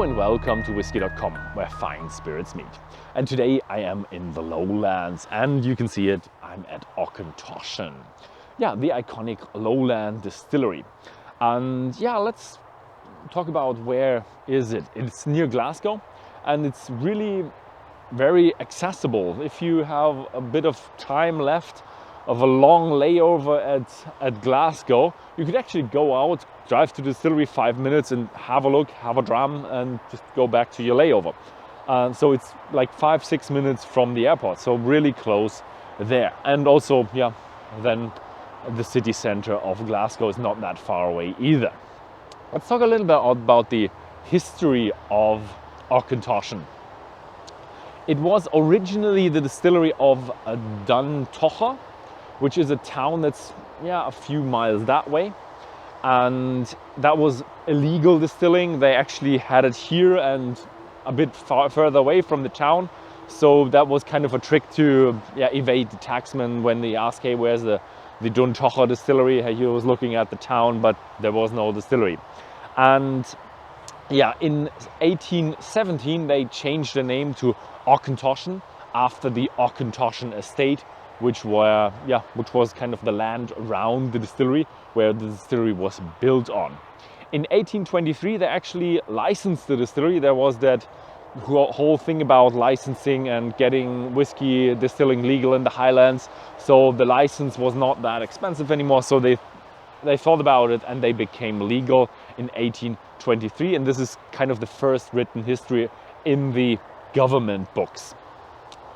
Hello and welcome to Whisky.com, where fine spirits meet. And today I am in the Lowlands, and you can see it, I'm at Auchentoshan. Yeah, the iconic Lowland distillery. And yeah, let's talk about where is it. It's near Glasgow, and it's really very accessible. If you have a bit of time left of a long layover at Glasgow, you could actually go out, drive to the distillery 5 minutes and have a look, have a dram and just go back to your layover. So it's like 5-6 minutes from the airport, so really close there. And also, yeah, then the city center of Glasgow is not that far away either. Let's talk a little bit about the history of Auchentoshan. It was originally the distillery of Duntocher, which is a town that's a few miles that way, and that was illegal distilling. They actually had it here and a bit further away from the town, so that was kind of a trick to evade the taxman when they asked, hey, where's the Duntocher distillery? He was looking at the town, but there was no distillery. And yeah, in 1817 they changed the name to Auchentoshan after the Auchentoshan estate, which was kind of the land around the distillery where the distillery was built on. In 1823 they actually licensed the distillery. There was that whole thing about licensing and getting whiskey distilling legal in the Highlands, so the license was not that expensive anymore, so they thought about it and they became legal in 1823, and this is kind of the first written history in the government books.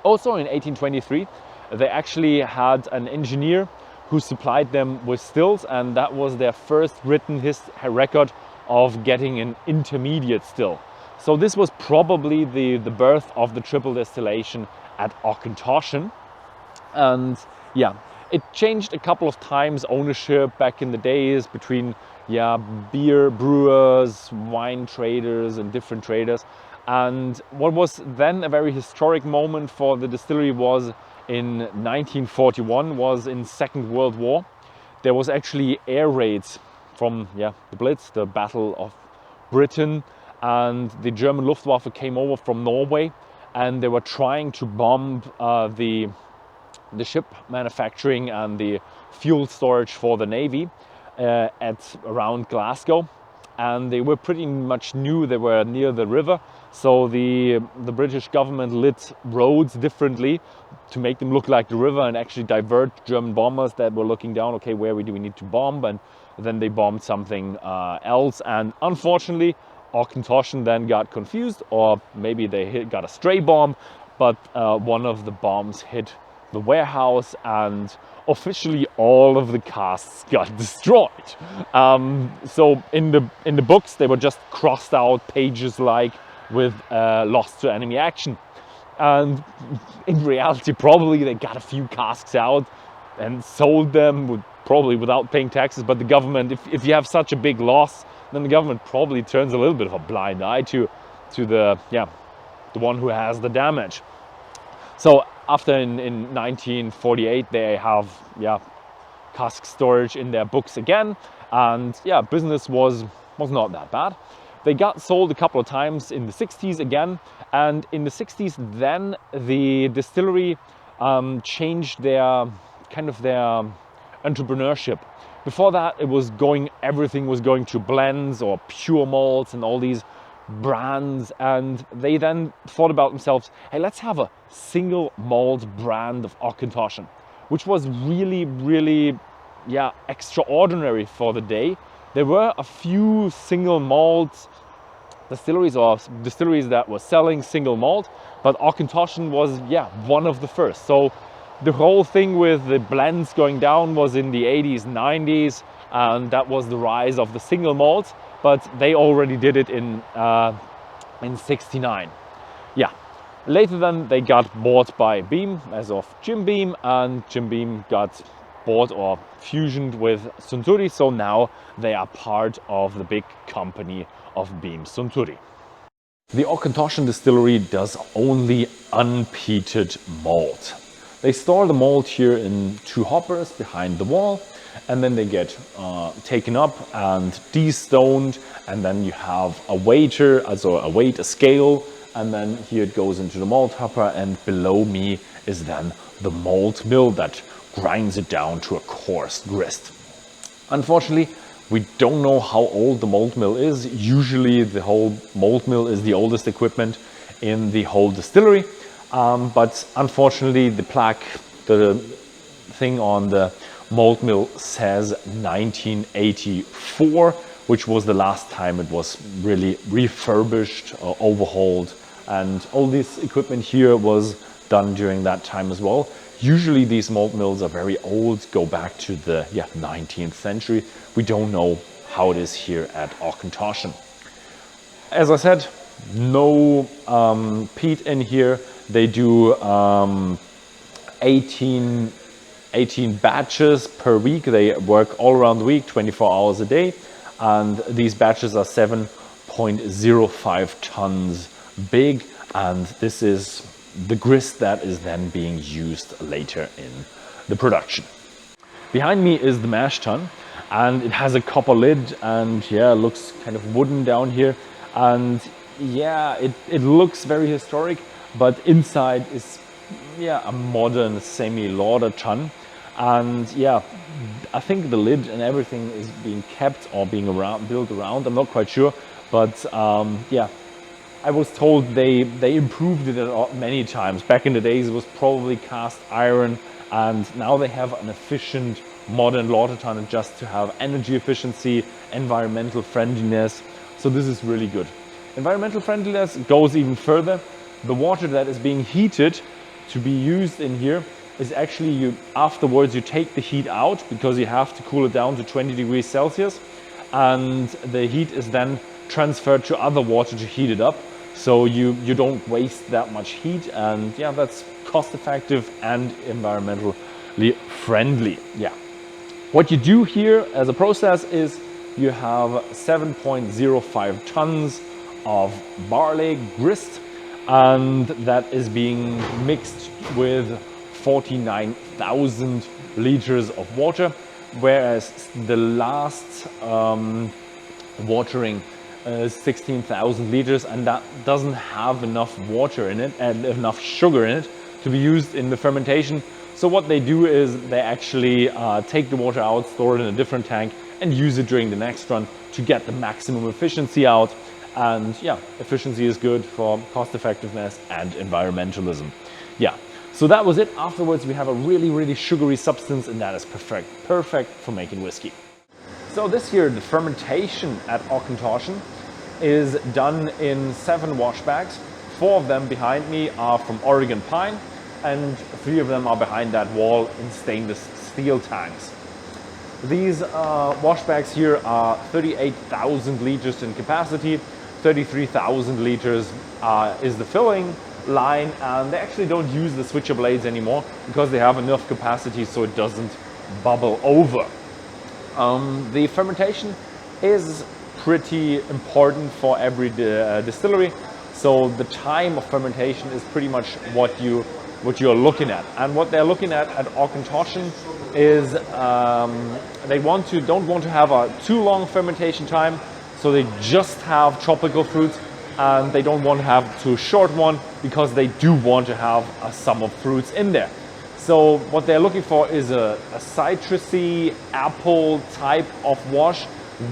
Also in 1823 they actually had an engineer who supplied them with stills, and that was their first written record of getting an intermediate still. So this was probably the birth of the triple distillation at Auchentoshan. And yeah, it changed a couple of times ownership back in the days between beer brewers, wine traders and different traders. And what was then a very historic moment for the distillery was in 1941, was in Second World War. There was actually air raids from the Blitz, the Battle of Britain, and the German Luftwaffe came over from Norway, and they were trying to bomb the ship manufacturing and the fuel storage for the Navy at around Glasgow. And they were pretty much new, they were near the river, so the British government lit roads differently to make them look like the river and actually divert German bombers that were looking down, okay, where do we need to bomb? And then they bombed something else, and unfortunately Auchentoshan then got confused, or maybe they got a stray bomb, but one of the bombs hit the warehouse and officially all of the casks got destroyed. So in the books they were just crossed out pages like with lost to enemy action, and in reality probably they got a few casks out and sold them probably without paying taxes. But the government, if you have such a big loss, then the government probably turns a little bit of a blind eye to the one who has the damage. So after in 1948 they have cask storage in their books again, and business was not that bad. They got sold a couple of times in the 60s again, and in the 60s then the distillery changed their entrepreneurship. Before that everything was going to blends or pure malts and all these brands, and they then thought about themselves, hey, let's have a single malt brand of Auchentoshan, which was really extraordinary for the day. There were a few single malt distilleries or distilleries that were selling single malt, but Auchentoshan was one of the first. So the whole thing with the blends going down was in the 80s, 90s, and that was the rise of the single malt. But they already did it in 69. Later then they got bought by Beam as of Jim Beam, and Jim Beam got bought or fusioned with Suntory, so now they are part of the big company of Beam Suntory. The Auchentoshan distillery does only unpeated malt. They store the malt here in 2 hoppers behind the wall, and then they get taken up and destoned, and then you have a waiter, also a weight, a scale, and then here it goes into the malt hopper, and below me is then the malt mill that grinds it down to a coarse grist. Unfortunately, we don't know how old the malt mill is. Usually the whole malt mill is the oldest equipment in the whole distillery, but unfortunately the plaque, the thing on the malt mill says 1984, which was the last time it was really refurbished or overhauled, and all this equipment here was done during that time as well. Usually these malt mills are very old, go back to the 19th century. We don't know how it is here at Auchentoshan. As I said, no peat in here. They do 18 batches per week. They work all around the week, 24 hours a day. And these batches are 7.05 tons big. And this is the grist that is then being used later in the production. Behind me is the mash tun, and it has a copper lid, and looks kind of wooden down here. And it looks very historic, but inside is a modern semi-lauder tun. And I think the lid and everything is being kept or being built around. I'm not quite sure, but I was told they improved it many times. Back in the days it was probably cast iron, and now they have an efficient modern lauder tun just to have energy efficiency, environmental friendliness. So this is really good. Environmental friendliness goes even further. The water that is being heated to be used in here is actually, afterwards you take the heat out because you have to cool it down to 20 degrees Celsius, and the heat is then transferred to other water to heat it up. So you don't waste that much heat, and that's cost effective and environmentally friendly. What you do here as a process is you have 7.05 tons of barley grist, and that is being mixed with 49,000 liters of water, whereas the last watering 16,000 liters, and that doesn't have enough water in it and enough sugar in it to be used in the fermentation. So what they do is they actually take the water out, store it in a different tank, and use it during the next run to get the maximum efficiency out. And efficiency is good for cost effectiveness and environmentalism. So that was it. Afterwards we have a really sugary substance, and that is perfect for making whiskey. So this year the fermentation at Auchentoshan is done in 7 wash bags. 4 of them behind me are from Oregon pine, and 3 of them are behind that wall in stainless steel tanks. These wash bags here are 38,000 liters in capacity. 33,000 liters is the filling line, and they actually don't use the switcher blades anymore because they have enough capacity so it doesn't bubble over. The fermentation is pretty important for every distillery, so the time of fermentation is pretty much what you're looking at. And what they're looking at Auchentoshan is they don't want to have a too long fermentation time, so they just have tropical fruits, and they don't want to have too short one because they do want to have a sum of fruits in there. So what they're looking for is a citrusy apple type of wash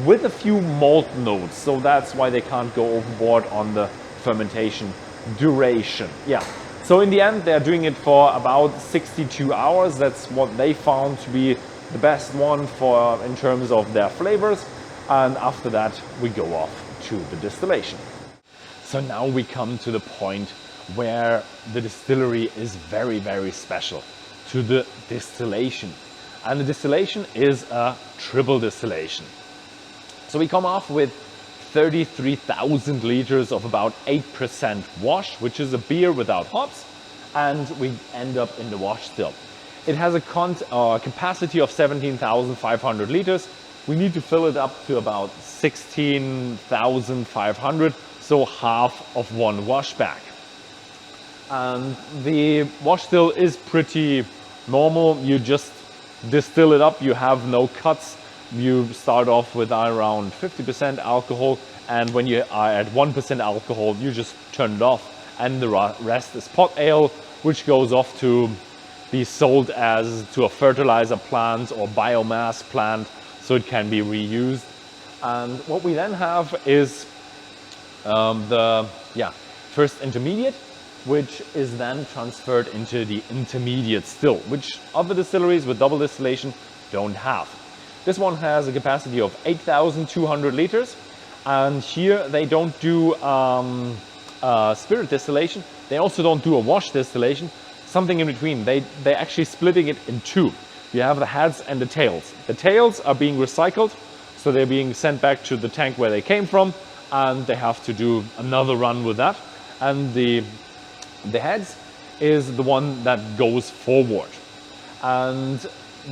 with a few malt notes. So that's why they can't go overboard on the fermentation duration. So in the end they're doing it for about 62 hours. That's what they found to be the best one for in terms of their flavors. And after that we go off to the distillation. So now we come to the point where the distillery is very special, to the distillation. And the distillation is a triple distillation. So we come off with 33,000 liters of about 8% wash, which is a beer without hops, and we end up in the wash still. It has a capacity of 17,500 liters. We need to fill it up to about 16,500, so half of one wash bag. And the wash still is pretty normal. You just distill it up, you have no cuts. You start off with around 50% alcohol, and when you are at 1% alcohol, you just turn it off, and the rest is pot ale, which goes off to be sold as to a fertilizer plant or biomass plant, so it can be reused. And what we then have is the first intermediate, which is then transferred into the intermediate still, which other distilleries with double distillation don't have. This one has a capacity of 8,200 liters, and here they don't do spirit distillation. They also don't do a wash distillation, something in between. They're actually splitting it in two. You have the heads and the tails. The tails are being recycled, so they're being sent back to the tank where they came from, and they have to do another run with that. And the heads is the one that goes forward. And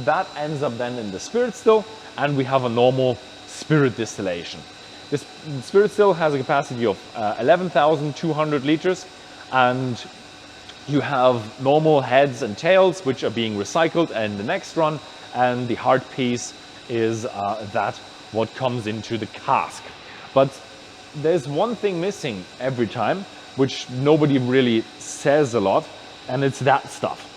that ends up then in the spirit still, and we have a normal spirit distillation. This spirit still has a capacity of 11,200 liters, and you have normal heads and tails, which are being recycled in the next run, and the hard piece is that what comes into the cask. But there's one thing missing every time, which nobody really says a lot, and it's that stuff.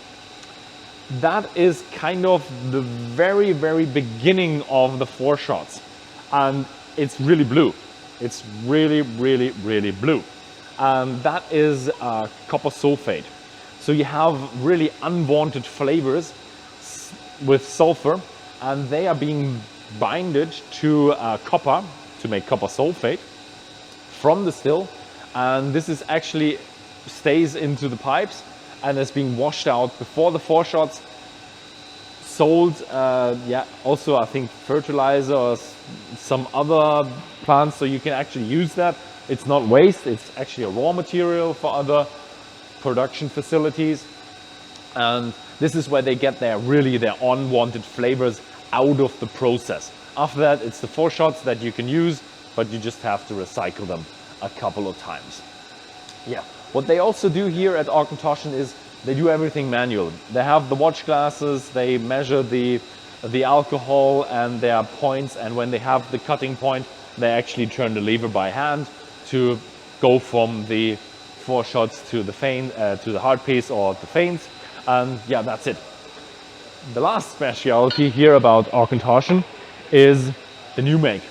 That is kind of the very, very beginning of the foreshots, and it's really blue. It's really, really, really blue. And that is copper sulfate. So you have really unwanted flavors with sulfur, and they are being binded to copper to make copper sulfate from the still, and this is actually stays into the pipes and is being washed out before the foreshots, sold, also I think fertilizer or some other plants, so you can actually use that. It's not waste, it's actually a raw material for other production facilities, and this is where they get their unwanted flavors out of the process. After that, it's the foreshots that you can use, but you just have to recycle them a couple of times. Yeah, what they also do here at Auchentoshan is they do everything manual. They have the watch glasses, they measure the alcohol and their points, and when they have the cutting point, they actually turn the lever by hand to go from the foreshots to the feint, to the hard piece or the feints, and yeah, that's it. The last specialty here about Auchentoshan is the new make.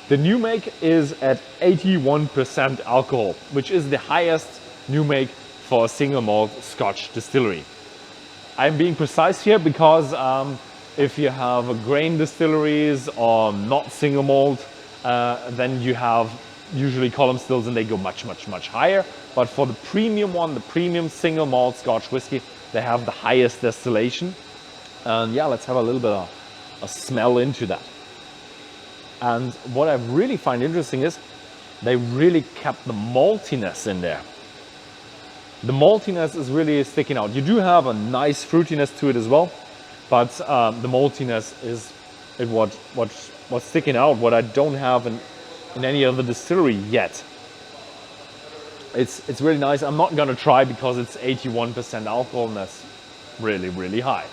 The new make is at 81% alcohol, which is the highest new make for a single malt Scotch distillery. I'm being precise here because if you have grain distilleries or not single malt, then you have usually column stills and they go much higher. But for the premium one, the premium single malt Scotch whiskey, they have the highest distillation. And yeah, let's have a little bit of a smell into that. And what I really find interesting is they really kept the maltiness in there. The maltiness is really sticking out. You do have a nice fruitiness to it as well, but the maltiness is what's sticking out, what I don't have in any other distillery yet. It's really nice. I'm not gonna try because it's 81% alcohol, and that's really high.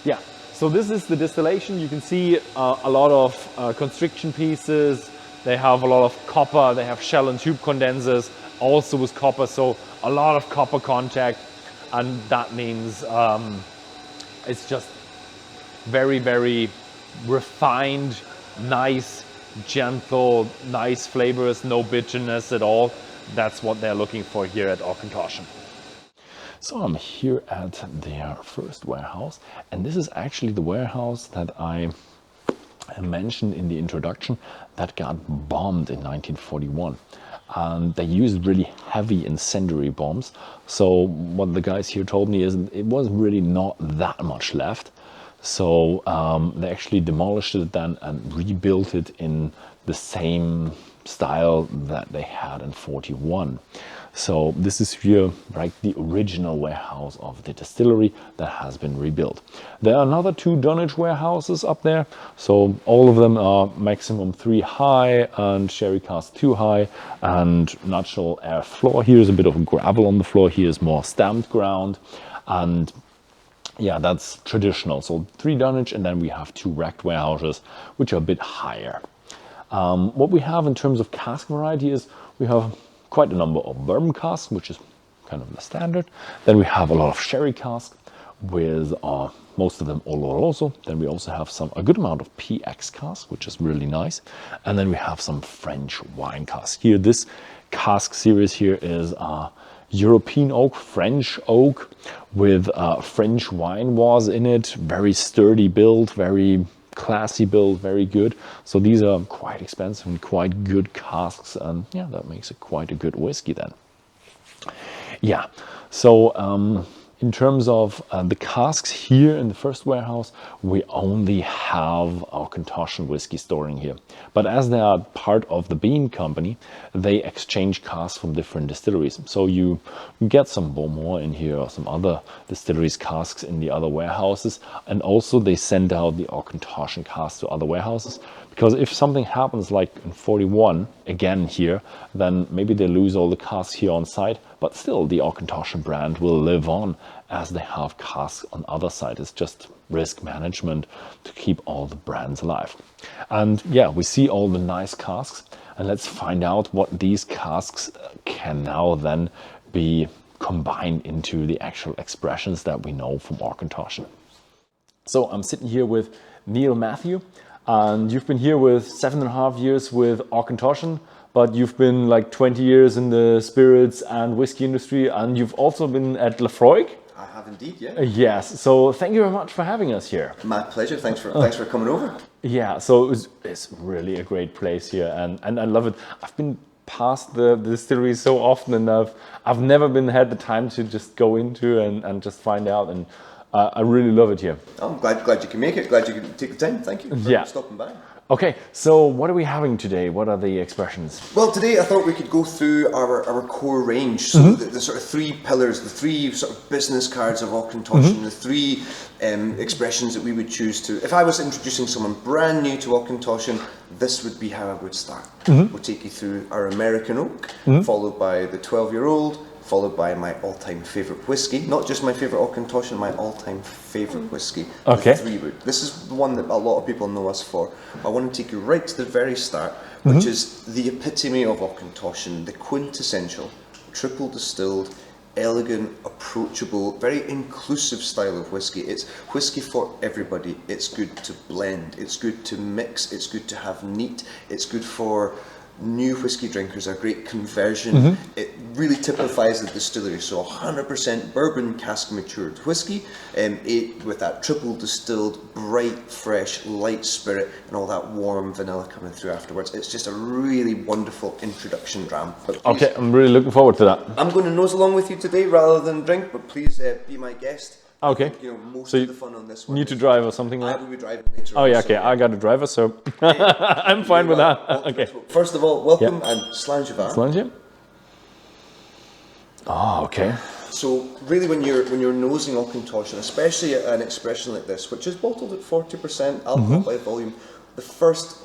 Yeah, so this is the distillation. You can see a lot of constriction pieces. They have a lot of copper. They have shell and tube condensers also with copper, so a lot of copper contact, and that means it's just very refined, nice, gentle, nice flavors, no bitterness at all. That's what they're looking for here at Auchentoshan. So I'm here at their first warehouse, and this is actually the warehouse that I mentioned in the introduction that got bombed in 1941. And they used really heavy incendiary bombs. So what the guys here told me is it was really not that much left. So they actually demolished it then and rebuilt it in the same style that they had in 41. So this is here like the original warehouse of the distillery that has been rebuilt. There are another 2 dunnage warehouses up there. So all of them are maximum 3 high and sherry cask 2 high and natural air floor. Here's a bit of gravel on the floor. Here's more stamped ground. And Yeah, that's traditional. So 3 dunnage, and then we have 2 racked warehouses, which are a bit higher. What we have in terms of cask variety is we have quite a number of bourbon casks, which is kind of the standard. Then we have a lot of sherry casks with most of them oloroso. Then we also have a good amount of PX casks, which is really nice. And then we have some French wine casks. Here, this cask series here is European oak, French oak with French wine was in it. Very sturdy build, very classy build, very good. So these are quite expensive and quite good casks, and yeah, that makes it quite a good whiskey then. Yeah, so in terms of the casks here in the first warehouse, we only have Auchentoshan whiskey storing here. But as they are part of the bean company, they exchange casks from different distilleries. So you get some Beaumont in here or some other distilleries casks in the other warehouses. And also they send out the Auchentoshan casks to other warehouses. Because if something happens like in 41, again here, then maybe they lose all the casks here on site, but still the Auchentoshan brand will live on as they have casks on other sites. It's just risk management to keep all the brands alive. And yeah, we see all the nice casks, and let's find out what these casks can now then be combined into the actual expressions that we know from Auchentoshan. So I'm sitting here with Neil Matthew. And you've been here with 7.5 years with Auchentoshan, but you've been like 20 years in the spirits and whiskey industry, and you've also been at Lafroig. I have indeed, yeah. Yes, so thank you very much for having us here. My pleasure. Thanks for coming over. Yeah, so it's really a great place here, and I love it. I've been past the distillery so often, and I've never had the time to just go into and just find out, and I really love it here. I'm glad you can make it. Glad you could take the time. Thank you for stopping by. Okay, so what are we having today? What are the expressions? Well, today I thought we could go through our core range. So the sort of 3 pillars, the 3 sort of business cards of Auchentoshan, the 3 expressions that we would choose to. If I was introducing someone brand new to Auchentoshan, this would be how I would start. We'll take you through our American oak, followed by the 12-year-old, followed by my all-time favourite whiskey. Not just my favourite Auchentoshan, my all-time favourite whiskey, the 3 Wood. This is the one that a lot of people know us for. I want to take you right to the very start, which is the epitome of Auchentoshan, the quintessential, triple distilled, elegant, approachable, very inclusive style of whiskey. It's whiskey for everybody. It's good to blend, it's good to mix, it's good to have neat, it's good for new whiskey drinkers, a great conversion. It really typifies the distillery. So 100% bourbon cask matured whiskey, with that triple distilled, bright, fresh, light spirit, and all that warm vanilla coming through afterwards. It's just a really wonderful introduction dram. Okay, I'm really looking forward to that. I'm going to nose along with you today rather than drink, but please be my guest. Okay. I think, most of the fun on this one. Need to drive or something like that? I will be driving later. Oh yeah, okay. I got a driver, so I'm fine with that. Okay. First of all, welcome and Slanjava. Slanjava. Oh, okay. So really, when you're nosing Auchentoshan, especially an expression like this, which is bottled at 40% alcohol by volume, the first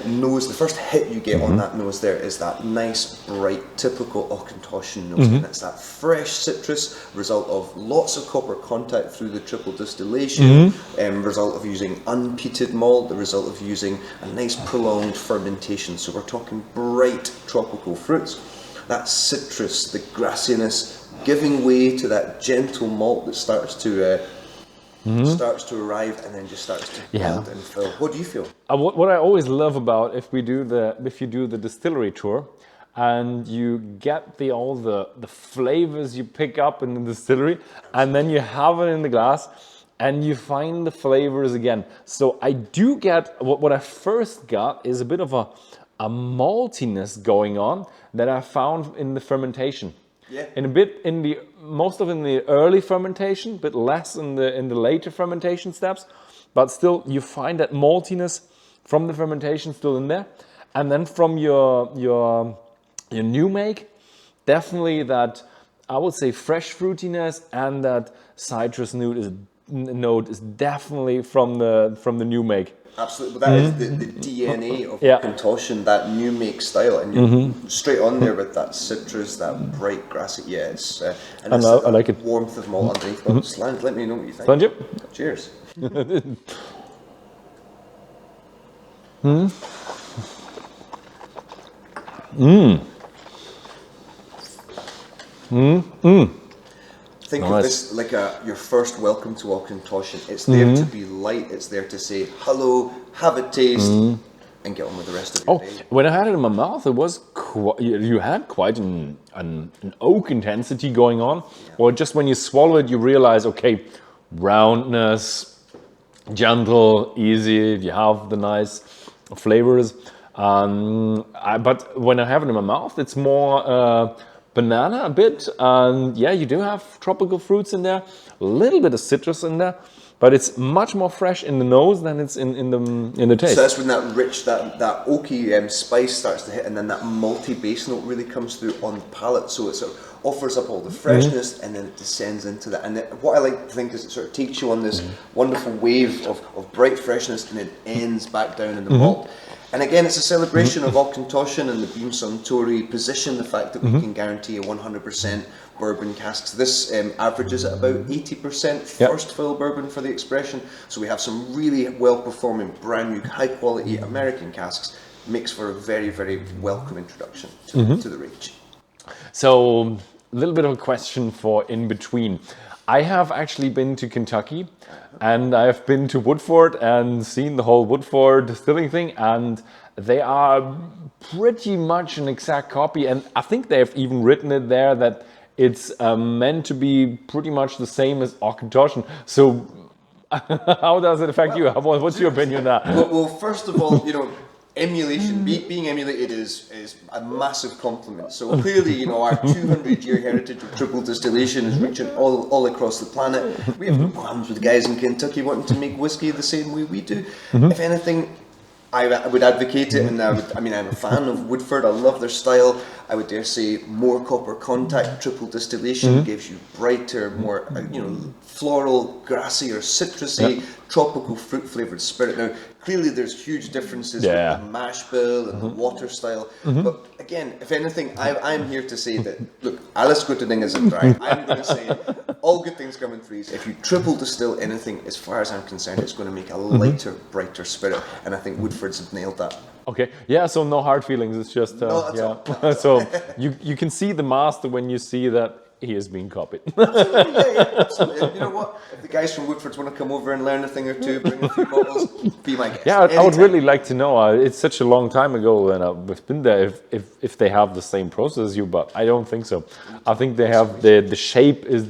nose, the first hit you get on that nose there is that nice, bright, typical Auchentoshan nose, and it's that fresh citrus, result of lots of copper contact through the triple distillation, result of using unpeated malt, the result of using a nice prolonged fermentation. So we're talking bright tropical fruits, that citrus, the grassiness, giving way to that gentle malt that starts to arrive and then just starts to build and fill. What do you feel? What I always love about if you do the distillery tour, and you get all the flavors you pick up in the distillery, and then you have it in the glass, and you find the flavors again. So I do get what I first got is a bit of a maltiness going on that I found in the fermentation. Yeah. Most of it in the early fermentation, but less in the later fermentation steps. But still, you find that maltiness from the fermentation still in there, and then from your new make, definitely that I would say fresh fruitiness and that citrus note is note is definitely from the new make. Absolutely, but that is the DNA of Yeah. Auchentoshan, that new make style, and you're straight on there with that citrus, that bright grassy. Yeah, it's and I it's know, that I like it. warmth of malt underneath. Well, Slant, let me know what you think. Thank you. Cheers. Think of this like your first welcome to Auchentoshan. It's there to be light. It's there to say hello, have a taste, and get on with the rest of your day. When I had it in my mouth, it was you had quite an oak intensity going on. Or just when you swallow it, you realize, okay, roundness, gentle, easy. You have the nice flavors. But when I have it in my mouth, it's more banana a bit. And yeah, you do have tropical fruits in there, a little bit of citrus in there. But it's much more fresh in the nose than it's in the taste. So that's when that rich, that oaky spice starts to hit, and then that malty base note really comes through on the palate. So it sort of offers up all the freshness, and then it descends into that. And what I like to think is it sort of takes you on this wonderful wave of bright freshness, and it ends back down in the malt. And again, it's a celebration of Auchentoshan and the Beam Suntory position, the fact that we can guarantee a 100% bourbon casks. This averages at about 80% first fill bourbon for the expression. So we have some really well-performing, brand new, high-quality American casks. Makes for a very, very welcome introduction to the range. So, a little bit of a question for in between. I have actually been to Kentucky, and I've been to Woodford and seen the whole Woodford distilling thing, and they are pretty much an exact copy, and I think they've even written it there that it's meant to be pretty much the same as Auchentoshan. So how does it affect you? What's your opinion on that? Well, first of all, emulation, being emulated is a massive compliment. So clearly, our 200-year heritage of triple distillation is reaching all across the planet. We have no problems with guys in Kentucky wanting to make whiskey the same way we do. If anything, I would advocate it, and I'm a fan of Woodford. I love their style. I would dare say more copper contact. Triple distillation gives you brighter, more floral, grassy or citrusy, tropical fruit flavored spirit. Now, clearly there's huge differences with the mash bill and the water style. But again, if anything, I'm here to say that, look, Alice Gooding is a dry. I'm going to say all good things come in threes. If you triple distill anything, as far as I'm concerned, it's going to make a lighter, brighter spirit. And I think Woodford's have nailed that. Okay, yeah, so no hard feelings, it's just, so you can see the master when you see that he is being copied. Absolutely. You know what? If the guys from Woodford's want to come over and learn a thing or two, bring a few bottles, be my guest. Yeah, I would really like to know. It's such a long time ago, and I've been there. If they have the same process as you, but I don't think so. I think they have the shape is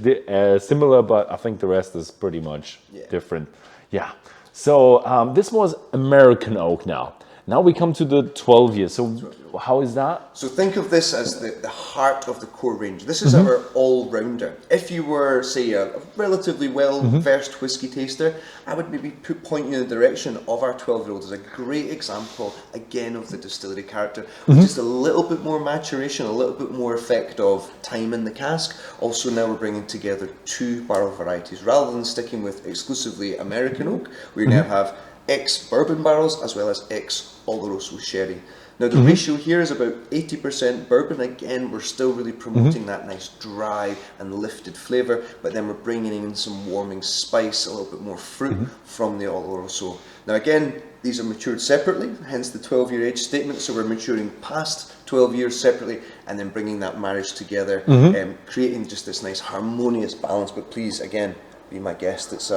similar, but I think the rest is pretty much different. Yeah. So this was American oak now. Now we come to the 12 years. So how is that? So think of this as the heart of the core range. This is our all-rounder. If you were, say, a relatively well-versed whiskey taster, I would maybe point you in the direction of our 12-year-old as a great example, again, of the distillery character, with just a little bit more maturation, a little bit more effect of time in the cask. Also now we're bringing together two barrel varieties. Rather than sticking with exclusively American oak, we now have ex-bourbon barrels as well as ex-Oloroso sherry. Now the ratio here is about 80% bourbon. Again, we're still really promoting that nice dry and lifted flavour, but then we're bringing in some warming spice, a little bit more fruit from the Oloroso. Now again, these are matured separately, hence the 12-year age statement, so we're maturing past 12 years separately and then bringing that marriage together, creating just this nice harmonious balance. But please, again, be my guest. It's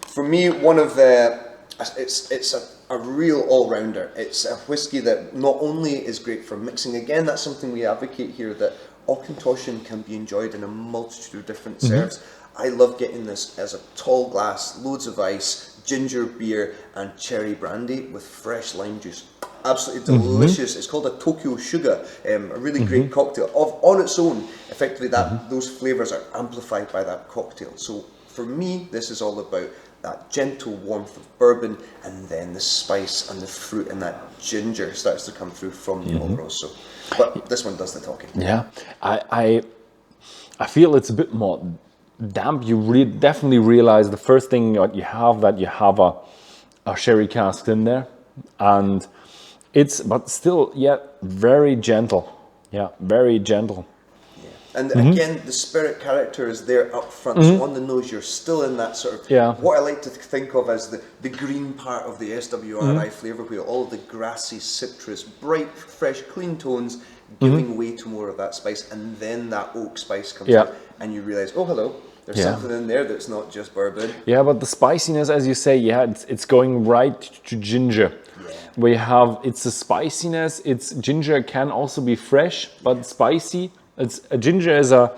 for me, one of the, it's a real all-rounder. It's a whiskey that not only is great for mixing, again, that's something we advocate here, that Auchentoshan can be enjoyed in a multitude of different serves. I love getting this as a tall glass, loads of ice, ginger beer and cherry brandy with fresh lime juice. Absolutely delicious. It's called a Tokyo Sugar, a really great cocktail. On its own, effectively those flavours are amplified by that cocktail. So for me, this is all about that gentle warmth of bourbon, and then the spice and the fruit and that ginger starts to come through from the Oloroso. But this one does the talking. Yeah, I feel it's a bit more damp, you definitely realize the first thing that you have a sherry cask in there, and but still, yeah, very gentle. Yeah, very gentle. And again, the spirit character is there up front. So on the nose, you're still in that sort of what I like to think of as the green part of the SWRI flavour wheel. All of the grassy, citrus, bright, fresh, clean tones, giving way to more of that spice, and then that oak spice comes out, and you realise, oh, hello. There's something in there that's not just bourbon. Yeah, but the spiciness, as you say, it's going right to ginger. Yeah. It's a spiciness. Ginger can also be fresh, but spicy. Ginger is a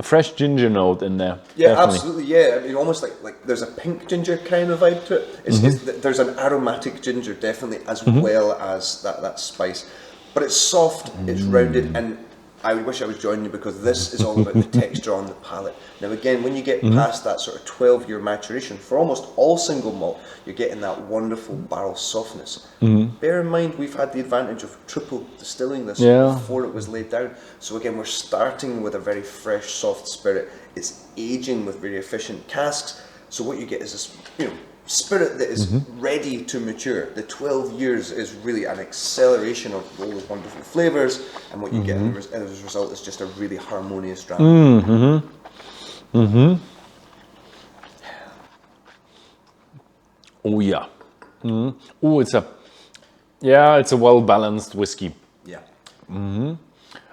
fresh ginger note in there. Yeah, definitely. Absolutely. Yeah, I mean, almost like there's a pink ginger kind of vibe to it. There's an aromatic ginger definitely, as well as that spice. But it's soft, it's rounded, and I wish I was joining you because this is all about the texture on the palate. Now again, when you get past that sort of 12-year maturation, for almost all single malt, you're getting that wonderful barrel softness. Bear in mind, we've had the advantage of triple distilling this before it was laid down. So again, we're starting with a very fresh, soft spirit. It's aging with very efficient casks. So what you get is this, spirit that is ready to mature. The 12 years is really an acceleration of all those wonderful flavours, and what you get as a result is just a really harmonious draught. Oh yeah. Oh, it's a well-balanced whiskey. Yeah. And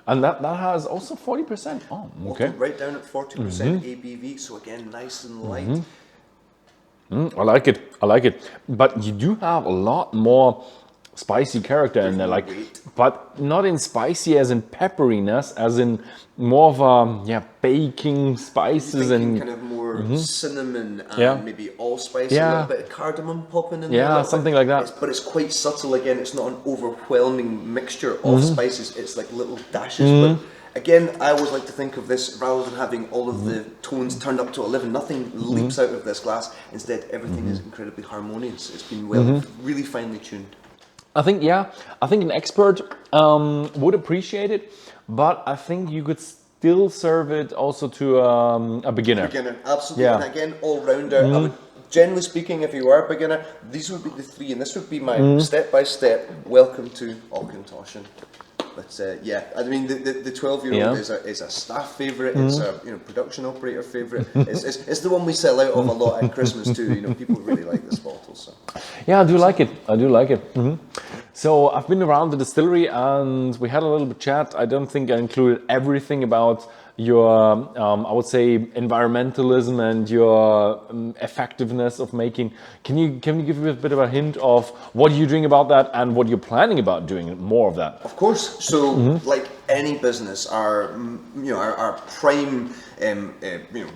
that has also 40%. Oh, okay. Right down at 40% ABV, so again, nice and light. I like it. But you do have a lot more spicy character in there, but not in spicy as in pepperiness, as in more of a baking spices and kind of more cinnamon and maybe allspice, a little bit of cardamom popping in there. Yeah, something like that. But it's quite subtle again. It's not an overwhelming mixture of spices. It's like little dashes. But again, I always like to think of this rather than having all of the tones turned up to 11. Nothing leaps out of this glass. Instead, everything is incredibly harmonious. It's been really finely tuned. I think an expert would appreciate it, but I think you could still serve it also to a beginner. Absolutely. Yeah. And again, all-rounder. I would, generally speaking, if you are a beginner, these would be the three, and this would be my step-by-step welcome to Auchentoshan. But I mean, the 12-year-old is a staff favourite. It's a production operator favourite. It's the one we sell out of a lot at Christmas too. People really like this bottle. So yeah, I do like it. So I've been around the distillery and we had a little bit chat. I don't think I included everything about your, I would say, environmentalism and your effectiveness of making. Can you give me a bit of a hint of what you're doing about that and what you're planning about doing more of that? Of course. So, like any business, our prime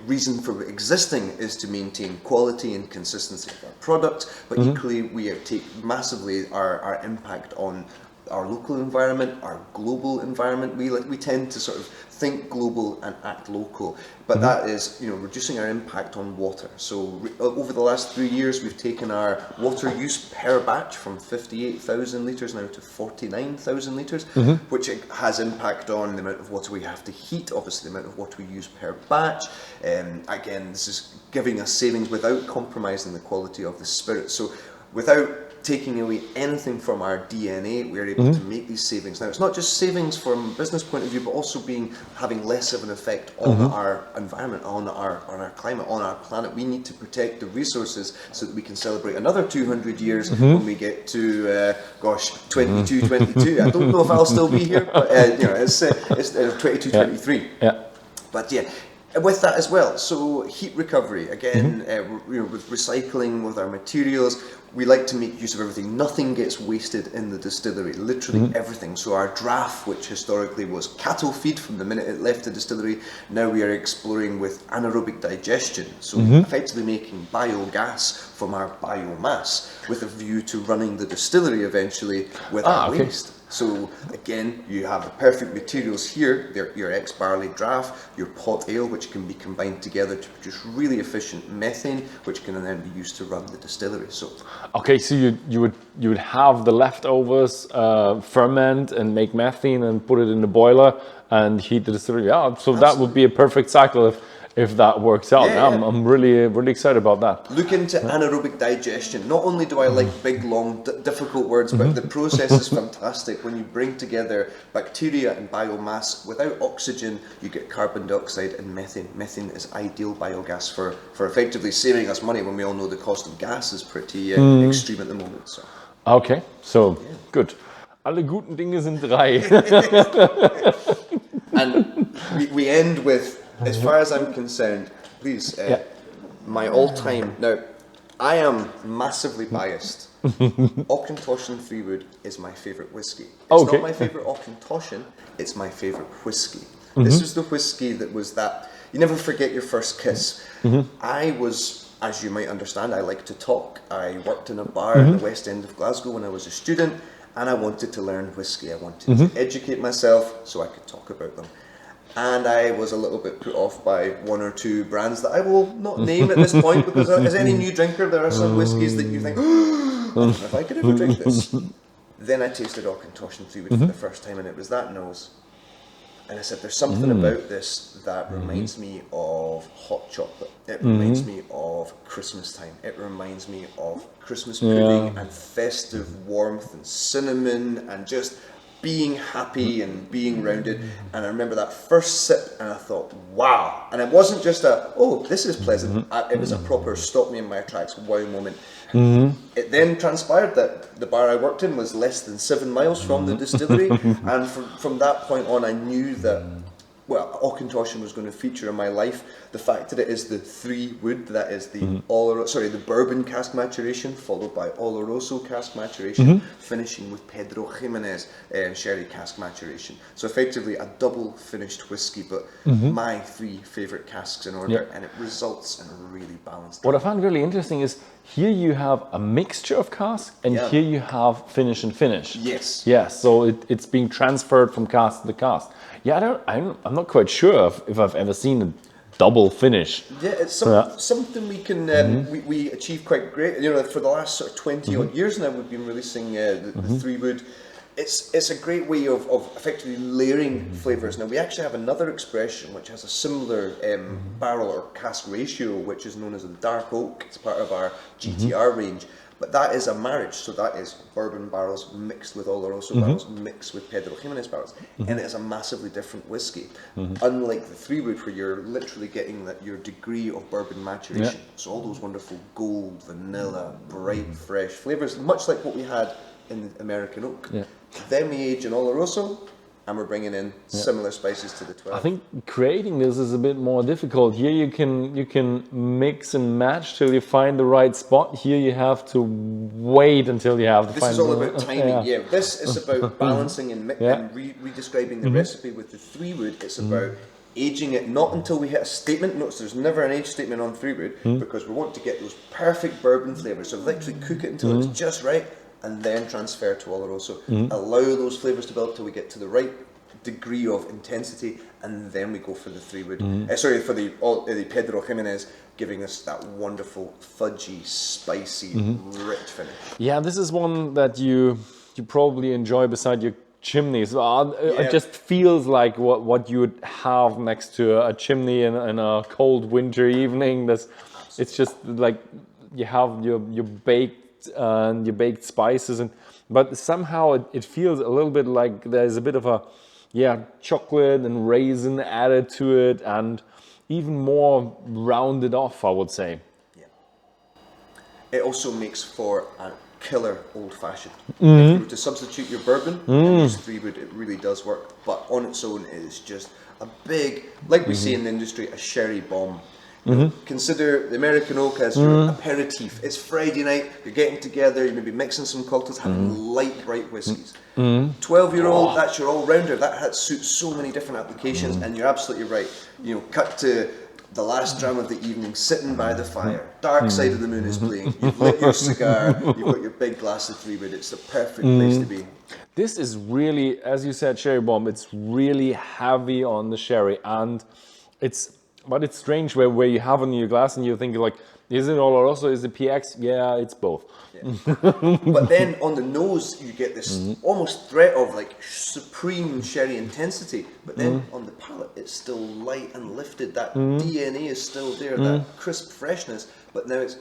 reason for existing is to maintain quality and consistency of our product. But equally, we take massively our impact on our local environment, our global environment. We tend to sort of think global and act local, but that is reducing our impact on water. So over the last 3 years, we've taken our water use per batch from 58,000 litres now to 49,000 litres, which has impact on the amount of water we have to heat, obviously the amount of water we use per batch. Again, this is giving us savings without compromising the quality of the spirit. So without taking away anything from our DNA, we're able to make these savings. Now, it's not just savings from a business point of view, but also having less of an effect on our environment, on our climate, on our planet. We need to protect the resources so that we can celebrate another 200 years when we get to 22. I don't know if I'll still be here, but it's 22, Yeah. But yeah. With that as well, so heat recovery, again, with recycling, with our materials, we like to make use of everything. Nothing gets wasted in the distillery, literally everything. So our draff, which historically was cattle feed from the minute it left the distillery, now we are exploring with anaerobic digestion. So effectively making biogas from our biomass with a view to running the distillery eventually without waste. So again, you have the perfect materials here, your ex-barley draff, your pot ale, which can be combined together to produce really efficient methane, which can then be used to run the distillery. So okay, so you would have the leftovers ferment and make methane and put it in the boiler and heat the distillery. Yeah, so that would be a perfect cycle. if that works out. Yeah, yeah. I'm really excited about that. Look into anaerobic digestion. Not only do I like big, long, difficult words, but the process is fantastic. When you bring together bacteria and biomass, without oxygen, you get carbon dioxide and methane. Methane is ideal biogas for effectively saving us money when we all know the cost of gas is pretty extreme at the moment. So. Okay, so good. Alle guten Dinge sind drei. And we end with, as far as I'm concerned, please, my all-time. Now, I am massively biased. Auchentoshan 3-Wood is my favourite whiskey. It's not my favourite Auchentoshan, it's my favourite whiskey. This was the whiskey that was that, you never forget your first kiss. I was, as you might understand, I like to talk. I worked in a bar in the West End of Glasgow when I was a student, and I wanted to learn whiskey. I wanted to educate myself so I could talk about them. And I was a little bit put off by one or two brands that I will not name at this point, because as any new drinker, there are some whiskies that you think, oh, I don't know if I could ever drink this. Then I tasted Auchentoshan 3-Wood for the first time, and it was that nose. And I said, there's something about this that reminds me of hot chocolate. It reminds me of Christmas time. It reminds me of Christmas pudding and festive warmth and cinnamon and just being happy and being rounded. And I remember that first sip and I thought, wow. And it wasn't just this is pleasant. It was a proper stop me in my tracks, wow moment. It then transpired that the bar I worked in was less than 7 miles from the distillery, and from that point on I knew that, well, Auchentoshan was going to feature in my life. The fact that it is the 3-Wood, that is the the bourbon cask maturation, followed by Oloroso cask maturation, finishing with Pedro Jimenez sherry cask maturation. So effectively a double finished whiskey, but my 3 favourite casks in order, and it results in a really balanced. What I found really interesting is here you have a mixture of cask, and here you have finish and finish. Yes. Yes, so it's being transferred from cask to cask. Yeah, I'm not quite sure if I've ever seen a double finish. Yeah, it's something we can we achieve quite great. You know, for the last sort of 20 odd years now, we've been releasing the 3-Wood. It's a great way of effectively layering flavours. Now we actually have another expression which has a similar barrel or cask ratio, which is known as the dark oak. It's part of our GTR range. But that is a marriage, so that is bourbon barrels mixed with Oloroso barrels, mixed with Pedro Jimenez barrels, and it is a massively different whiskey. Unlike the 3-Wood, where you're literally getting your degree of bourbon maturation. So all those wonderful gold, vanilla, bright, fresh flavours, much like what we had in the American oak. Then we age in Oloroso, and we're bringing in similar spices to the 12. I think creating this is a bit more difficult. Here you can mix and match till you find the right spot. Here you have to wait until you have to This is all about timing. This is about balancing and re-describing the recipe. With the 3-Wood, it's about aging it not until we hit a statement. Notice there's never an age statement on 3-Wood because we want to get those perfect bourbon flavours. So literally cook it until it's just right, and then transfer to Oloroso. Allow those flavours to build till we get to the right degree of intensity, and then we go for the 3-Wood. For the Pedro Jimenez, giving us that wonderful, fudgy, spicy, rich finish. Yeah, this is one that you probably enjoy beside your chimneys. It just feels like what you would have next to a chimney in a cold winter evening. It's just like you have your baked spices, but somehow it feels a little bit like there's a bit of a chocolate and raisin added to it, and even more rounded off, I would say. Yeah. It also makes for a killer old-fashioned. If you were to substitute your bourbon and use 3-Wood, it really does work. But on its own, it is just a big, like we say in the industry, a sherry bomb. Consider the American oak as your aperitif. It's Friday night, you're getting together, you may be mixing some cocktails, having light, bright whiskies. 12-year-old, that's your all-rounder. That suits so many different applications, and you're absolutely right. You know, cut to the last dram of the evening, sitting by the fire, dark side of the moon is playing, you've lit your cigar, you've got your big glass of 3-Wood. It's the perfect place to be. This is really, as you said, sherry bomb. It's really heavy on the sherry, and it's strange where you have it in your glass and you think like, Is it Oloroso? Is it PX? Yeah, it's both. Yeah. But then on the nose, you get this almost threat of like supreme sherry intensity. But then on the palate, it's still light and lifted. That DNA is still there, that crisp freshness. But now it's,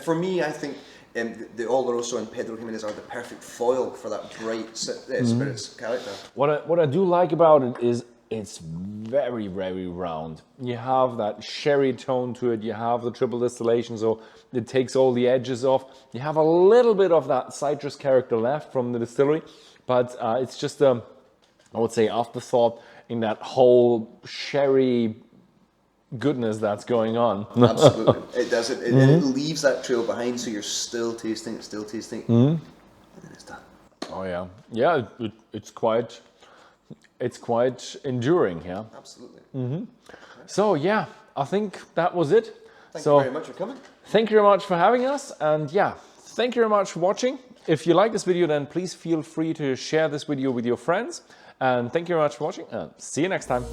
for me, I think the Oloroso and Pedro Jimenez are the perfect foil for that bright spirits character. What I do like about it is it's very, very round. You have that sherry tone to it. You have the triple distillation, so it takes all the edges off. You have a little bit of that citrus character left from the distillery, but it's just I would say, afterthought in that whole sherry goodness that's going on. Absolutely, it does. It leaves that trail behind, so you're still tasting it, and then it's done. Oh yeah, yeah. It's quite enduring. Yeah. Absolutely. So yeah, I think that was it. Thank you very much for coming. Thank you very much for having us, and yeah, thank you very much for watching. If you like this video, then please feel free to share this video with your friends. And thank you very much for watching, and see you next time.